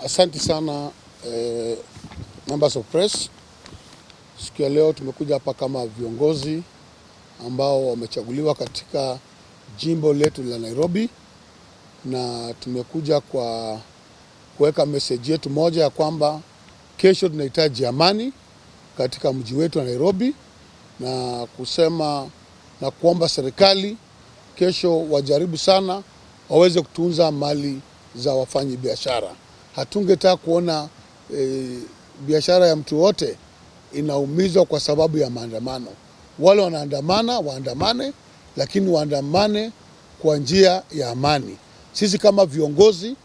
Asante sana members of press. Siku ya leo tumekuja hapa kama viongozi ambao wamechaguliwa katika jimbo letu la Nairobi, na tumekuja kwa kuweka message yetu moja ya kwamba kesho tunahitaji amani katika mji wetu wa Nairobi, na kusema na kuomba serikali kesho wajaribu sana waweze kutunza mali za wafanyi biashara. Hatungetaka kuona biashara ya mtu wote inaumizwa kwa sababu ya maandamano. Wale wanaandamana waandamane, lakini waandamane kwa njia ya amani. Sisi kama viongozi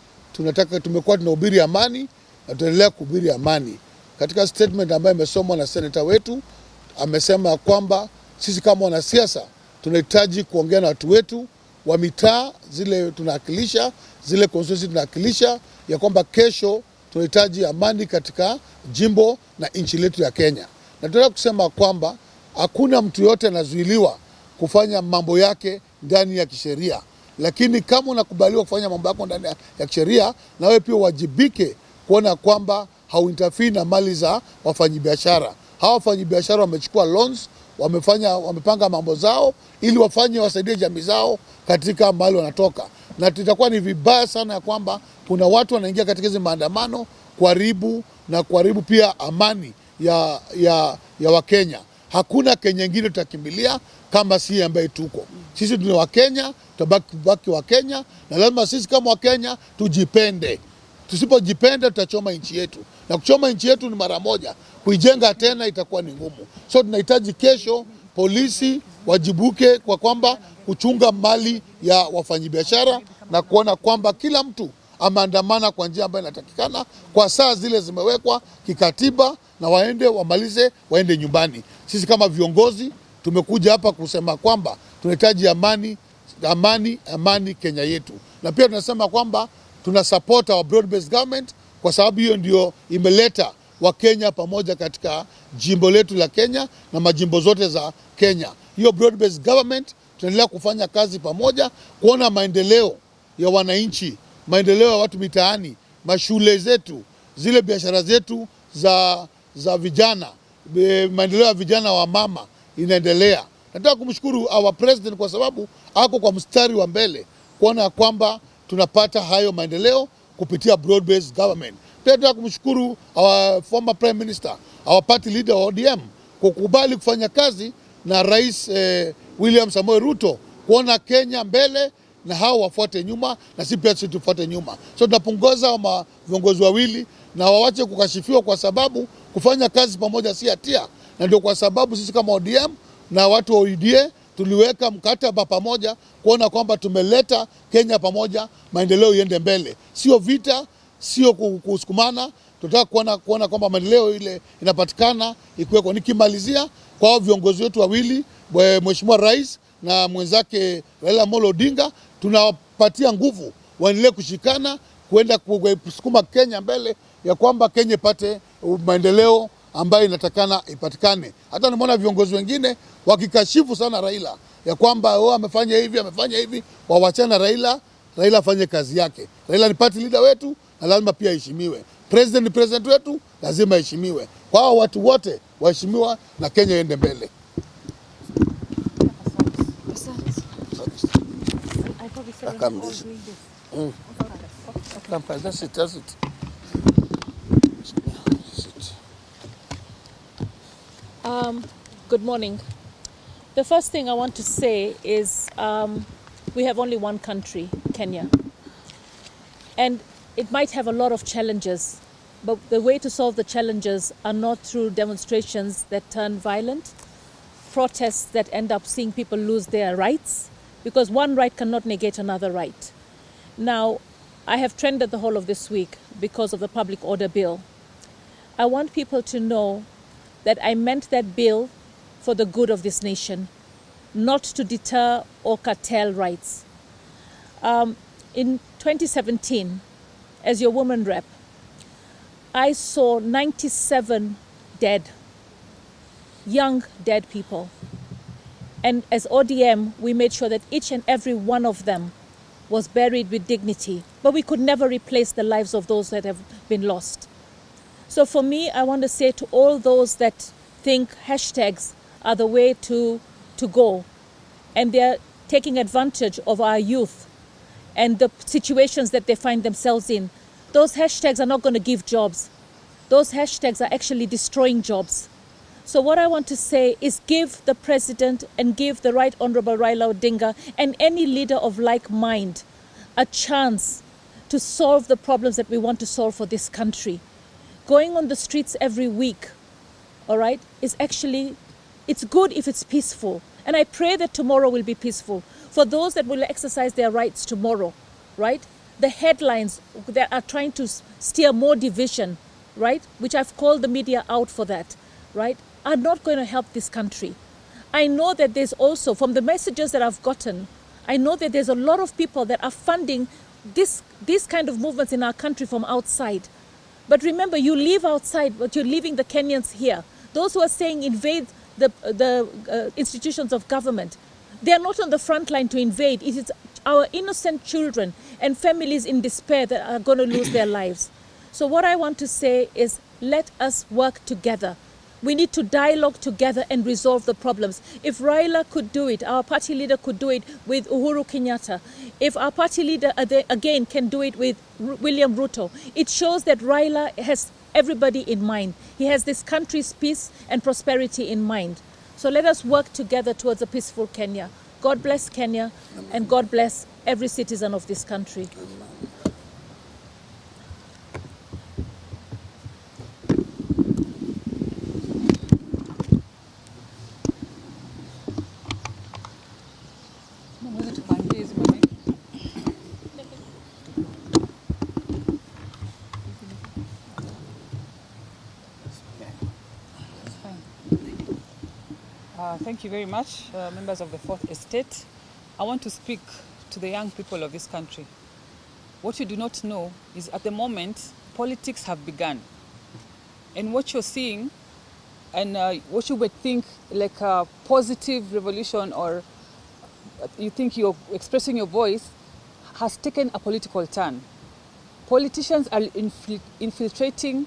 tumekuwa tunahubiri amani na tunaendelea kuhubiri amani. Katika statement ambayo imesomwa na senator wetu, amesema kwamba sisi kama wanasiasa tunahitaji kuongea na watu wetu wa mitaa zile tunawakilisha, zile constituency tunawakilisha, ya kwamba kesho tunahitaji amani katika jimbo na nchi letu ya Kenya. Na tunataka kusema kwamba hakuna mtu yote anazuiliwa kufanya mambo yake ndani ya kisheria, lakini kama unakubaliwa kufanya mambo yako ndani ya kisheria, na wewe pia wajibike kuona kwamba hauinterfere na mali za wafanyabiashara. Hawa wafanyabiashara wamechukua loans, wamepanga mambo zao ili wasaidie jamii zao katika mahali wanatoka, na tutakuwa ni vibaya sana ya kwamba kuna watu wanaingia katika hizo maandamano kuharibu pia amani ya Wakenya. Hakuna Kenya nyingine tutakimbilia kama si ambaye tuko. Sisi ni Wakenya, tutabaki Wakenya, na lazima sisi kama Wakenya tujipende. Tusipojipenda tutachoma nchi yetu, na kuchoma nchi yetu ni mara moja, kuijenga tena itakuwa ni ngumu. So tunahitaji kesho polisi wajibuke kwa kwamba kuchunga mali ya wafanyabiashara na kuona kwamba kila mtu ameandamana kwa njia ambayo inatakikana kwa saa zile zimewekwa kikatiba, na waende nyumbani. Sisi kama viongozi tumekuja hapa kusema kwamba tunahitaji amani Kenya yetu, na pia tunasema kwamba tuna support our broad based government, kwa sababu hiyo ndio imeleta Wakenya pamoja katika jimbo letu la Kenya na majimbo zote za Kenya. Hiyo broad based government tunaendelea kufanya kazi pamoja kuona maendeleo ya wananchi, maendeleo ya watu mitaani, mashule zetu, zile biashara zetu za vijana, maendeleo ya vijana wa mama inaendelea. Nataka kumshukuru our president kwa sababu ako kwa mstari wa mbele kuona kwamba tunapata hayo maendeleo kupitia broad based government. Pia nataka kumshukuru our former prime minister, our party leader wa ODM kukubali kufanya kazi na Rais William Samoei Ruto kuona Kenya mbele na hao wafuate nyuma, na sisi pia tufuate nyuma. So tunapunguza viongozi wawili na wawache kukashifiwa, kwa sababu kufanya kazi pamoja si hatia, na ndio kwa sababu sisi kama ODM na watu wa UDA tuliweka mkataba pamoja kuona kwamba tumeleta Kenya pamoja, maendeleo iende mbele, sio vita, sio kusukumana. Tunataka kuona kwamba maendeleo ile inapatikana ikiweko. Nikimalizia kwa viongozi wetu wawili, Mheshimiwa Rais na mwenzake Raila Amolo Odinga, tunawapatia nguvu waendelee kushikana kuenda kusukuma Kenya mbele, ya kwamba Kenya ipate maendeleo ambayo inatakana ipatikane. Hata nimeona viongozi wengine wakikashifu sana Raila ya kwamba amefanya hivi, wawachana Raila afanye kazi yake. Raila ni party leader wetu na lazima pia heshimiwe. President ni president wetu, lazima heshimiwe. Kwa hao watu wote waheshimiwa na Kenya iende mbele. Good morning. The first thing I want to say is we have only one country, Kenya. And it might have a lot of challenges, but the way to solve the challenges are not through demonstrations that turn violent, protests that end up seeing people lose their rights, because one right cannot negate another right. Now, I have trended the whole of this week because of the public order bill. I want people to know that I meant that bill for the good of this nation, not to deter or curtail rights. In 2017, as your woman rep, I saw 97 dead, young dead people. And as ODM, we made sure that each and every one of them was buried with dignity but we could never replace the lives of those that have been lost. So for me, I want to say to all those that think hashtags are the way to go, and they're taking advantage of our youth and the situations that they find themselves in, those hashtags are not going to give jobs. Those hashtags are actually destroying jobs. So what I want to say is give the president and give the Right Honorable Raila Odinga and any leader of like mind a chance to solve the problems that we want to solve for this country. Going on the streets every week, all right, is actually, it's good if it's peaceful. And I pray that tomorrow will be peaceful. For those that will exercise their rights tomorrow, right? The headlines that are trying to steer more division, right? Which I've called the media out for that, right? Are not going to help this country. I know that there's also, from the messages that I've gotten, I know that there's a lot of people that are funding these kind of movements in our country from outside. But remember, you live outside, but you're leaving the Kenyans here. Those who are saying invade the institutions of government, they are not on the front line to invade. It is our innocent children and families in despair that are going to lose their lives. So what I want to say is, let us work together. We need to dialogue together and resolve the problems. If Raila could do it, our party leader could do it with Uhuru Kenyatta. If our party leader again can do it with William Ruto, it shows that Raila has everybody in mind. He has this country's peace and prosperity in mind. So let us work together towards a peaceful Kenya. God bless Kenya, and God bless every citizen of this country. Thank you very much, members of the Fourth Estate. I want to speak to the young people of this country. What you do not know is at the moment, politics have begun. And what you're seeing and what you would think like a positive revolution, or you think you're expressing your voice, has taken a political turn. Politicians are infiltrating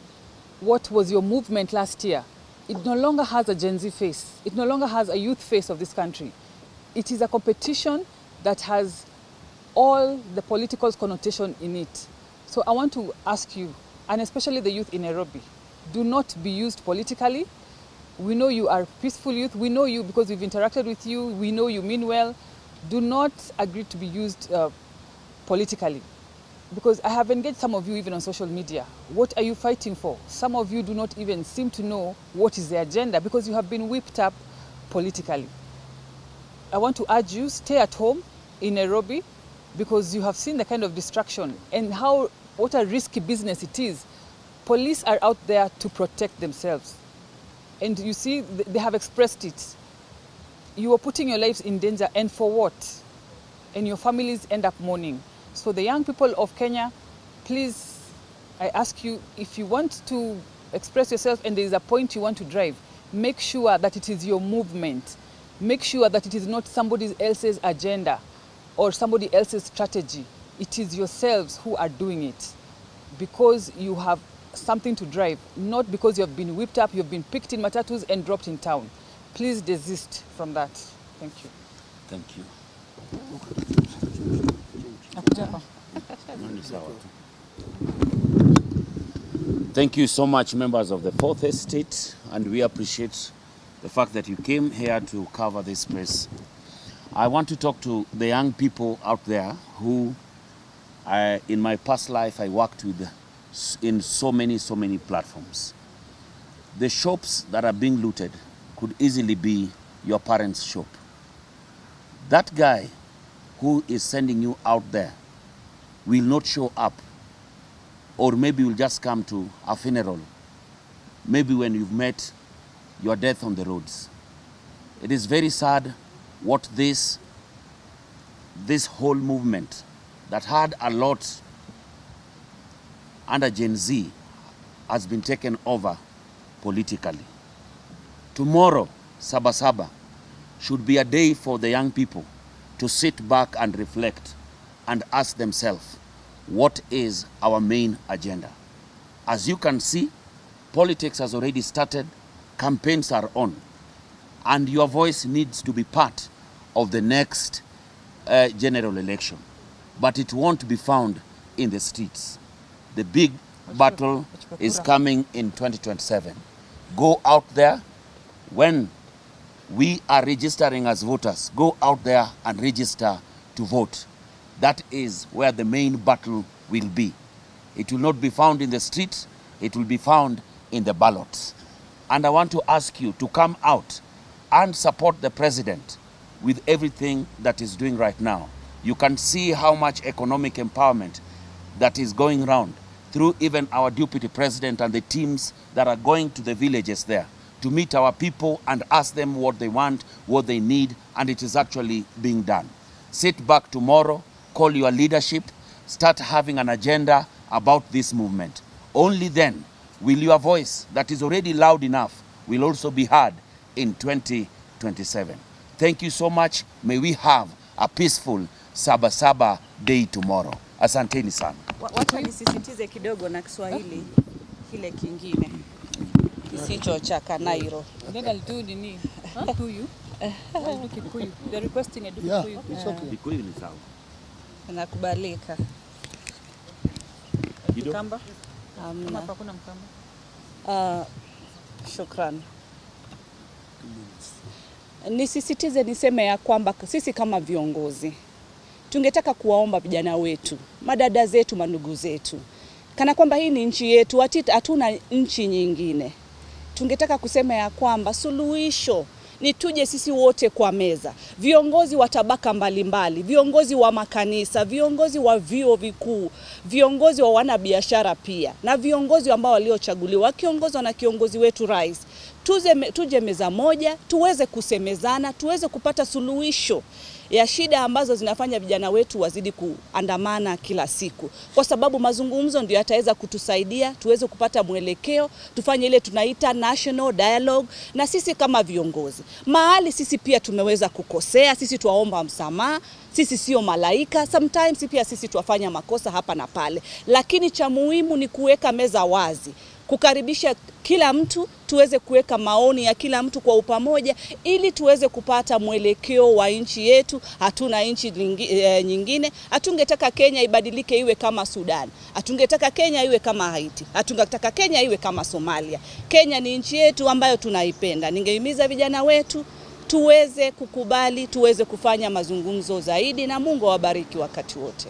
what was your movement last year. It no longer has a Gen Z face. It no longer has a youth face of this country. It is a competition that has all the political connotation in it. So I want to ask you, and especially the youth in Nairobi, do not be used politically. We know you are peaceful youth. We know you because we've interacted with you. We know you mean well. Do not agree to be used politically. Because I have engaged some of you even on social media. What are you fighting for? Some of you do not even seem to know what is the agenda because you have been whipped up politically. I want to urge you, stay at home in Nairobi because you have seen the kind of distraction and what a risky business it is. Police are out there to protect themselves. And you see, they have expressed it. You are putting your lives in danger, and for what? And your families end up mourning. So the young people of Kenya, please, I ask you, if you want to express yourself and there is a point you want to drive, make sure that it is your movement. Make sure that it is not somebody else's agenda or somebody else's strategy. It is yourselves who are doing it because you have something to drive, not because you have been whipped up, you have been picked in matatus and dropped in town. Please desist from that. Thank you. Thank you. Thank you so much, members of the Fourth Estate, and we appreciate the fact that you came here to cover this space. I want to talk to the young people out there who, in my past life, I worked with in so many platforms. The shops that are being looted could easily be your parents' shop. That guy who is sending you out there will not show up, or maybe will just come to a funeral, maybe when you've met your death on the roads. It is very sad what this whole movement that had a lot under Gen Z has been taken over politically. Tomorrow, SABA should be a day for the young people to sit back and reflect and ask themselves, what is our main agenda. As you can see, politics has already started, campaigns are on, and your voice needs to be part of the next general election. But it won't be found in the streets. The big battle is coming in 2027. Go out there. When we are registering as voters, go out there and register to vote. That is where the main battle will be. It will not be found in the streets, it will be found in the ballots. And I want to ask you to come out and support the president with everything that he's doing right now. You can see how much economic empowerment that is going around through even our deputy president and the teams that are going to the villages there to meet our people and ask them what they want, what they need, and it is actually being done. Sit back tomorrow, call your leadership, start having an agenda about this movement. Only then will your voice that is already loud enough will also be heard in 2027. Thank you so much. May we have a peaceful SABA day tomorrow. Asanteni sana. Wacha nisisitize kidogo na Kiswahili kile kingine kisicho cha Kanairo. Nenda litu nini? Kikuyu. Kikuyu. They're requesting a Kikuyu. Yeah, it's okay. Kikuyu ni sawa. Nakubalika. Mkamba? Amna. Hapa kuna Mkamba. Shukran. Nisisitize niseme ya kwamba sisi kama viongozi tungetaka kuwaomba vijana wetu, madada zetu, mandugu zetu, kana kwamba hii ni nchi yetu, hatuna nchi nyingine. Tungetaka kusema ya kwamba suluhisho ni tuje sisi wote kwa meza, viongozi wa tabaka mbalimbali, viongozi wa makanisa, viongozi wa vyuo vikuu, viongozi wa wanabiashara pia, na viongozi ambao waliochaguliwa wakiongozwa na kiongozi wetu rais. Tuje meza moja, tuweze kusemezana, tuweze kupata suluhisho ya shida ambazo zinafanya vijana wetu wazidi kuandamana kila siku. Kwa sababu mazungumzo ndio yataweza kutusaidia, tuweze kupata mwelekeo, tufanye ile tunaita national dialogue. Na sisi kama viongozi, mahali sisi pia tumeweza kukosea, sisi tuwaomba msamaha, sisi sio malaika, sometimes pia sisi tuwafanya makosa hapa na pale. Lakini cha muhimu ni kuweka meza wazi, kukaribisha kila mtu, tuweze kuweka maoni ya kila mtu kwa upamoja ili tuweze kupata mwelekeo wa nchi yetu. Hatuna nchi nyingine. Hatungetaka Kenya ibadilike iwe kama Sudan. Hatungetaka Kenya iwe kama Haiti. Hatungetaka Kenya iwe kama Somalia. Kenya ni nchi yetu ambayo tunaipenda. Ningehimiza vijana wetu tuweze kukubali, tuweze kufanya mazungumzo zaidi, na Mungu awabariki wakati wote.